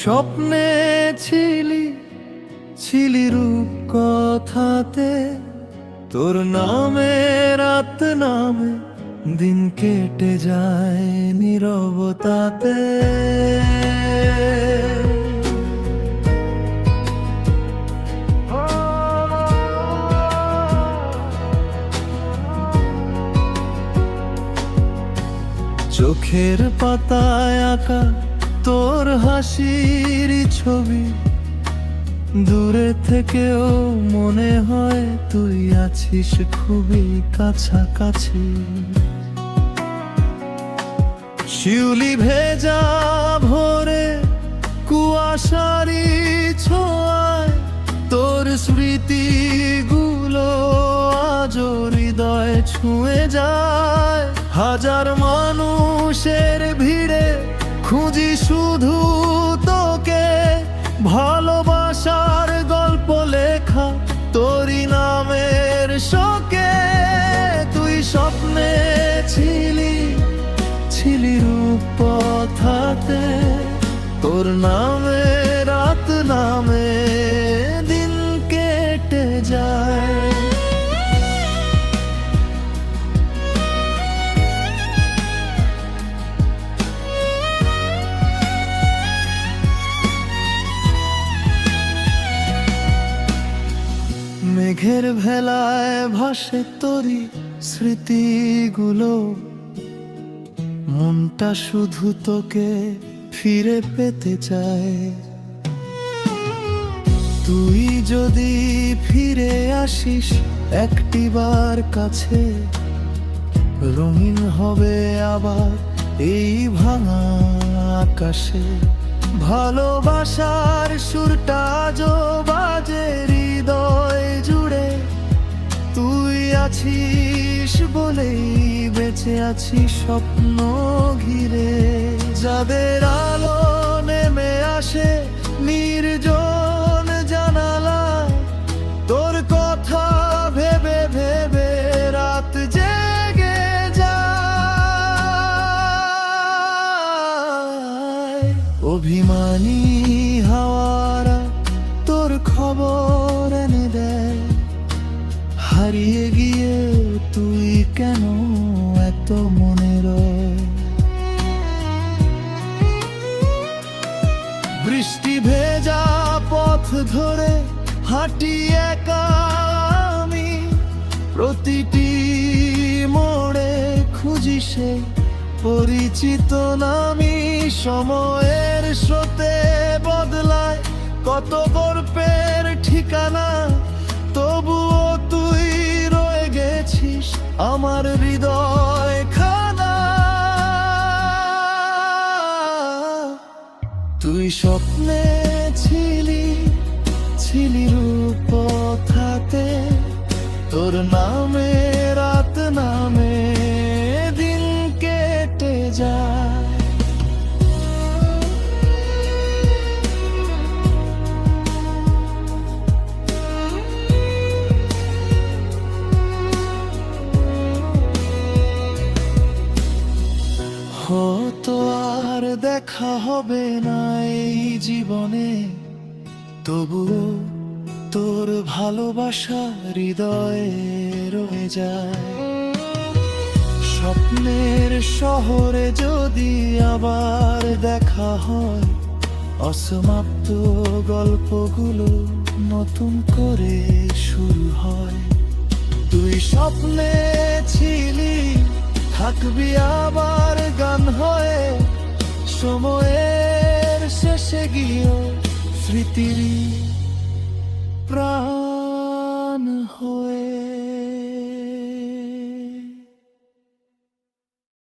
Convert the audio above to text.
স্বপ্নে ছিলি ছিলি রূপ কথাতে, তোর নামে রাত নামে দিন কেটে যায় নীরবতাতে। চোখের পাতায় আঁকা তোর হাসির ছবি, দূরে থেকেও মনে হয় তুই আছিস খুবই কাছাকাছি। শিউলি ভেজা ভোরে কুয়াশারি ছোঁয়ায় তোর স্মৃতিগুলো আজও হৃদয় ছুঁয়ে যায়। হাজার মানুষের ভিড়ে খুঁজি শুধু তোকে, ভালোবাসার গল্প লেখা তোরই নামের শোকে। তুই স্বপ্নে ছিলি ছিলি রূপ কথাতে, তোর নামে রাত নামে দিন কেটে যায়। মেঘের ভেলায় ভাসে তোরই স্মৃতিগুলো, মনটা শুধু তোকে ফিরে পেতে চায়। তুই যদি ফিরে আসিস একটিবার কাছে, রঙিন হবে আবার এই ভাঙা আকাশে। ভালোবাসার সুরটা আজও বাজে হৃদয় জুড়ে, তুই আছিস বলেই বেঁচে আছি স্বপ্ন ঘিরে। যাদের আলো নেমে আসে নির্জন জানালায়, তোর কথা ভেবে ভেবে রাত জেগে যায়। অভিমানী হাওয়ারা তোর খবর এনে দেয়, হারিয়ে গিয়ে তুই কেন এত মনে রয়। বৃষ্টি ভেজা পথ ধরে হাঁটি একা আমি, প্রতিটি মোড়ে খুঁজি সে পরিচিত নামি। সময়ের স্রোতে বদলায় কত গল্পের ঠিকানা, তবুও তুই রয়ে গেছিস আমার হৃদয় খানা। তুই স্বপ্নে ছিলি ছিলি রূপ কথাতে, তোর নামে রাত নামে দিন কেটে যায়। হয়তো আর দেখা হবে না এই জীবনে, তবুও তোর ভালোবাসা হৃদয়ে রয়ে যায়। স্বপ্নের শহরে যদি আবার দেখা হয়, অসমাপ্ত গল্পগুলো নতুন করে শুরু হয়। তুই স্বপ্নে ছিলি, থাকবি আবার গান হয়ে, সময়ের শেষে গিয়ে স্মৃতির প্রাণ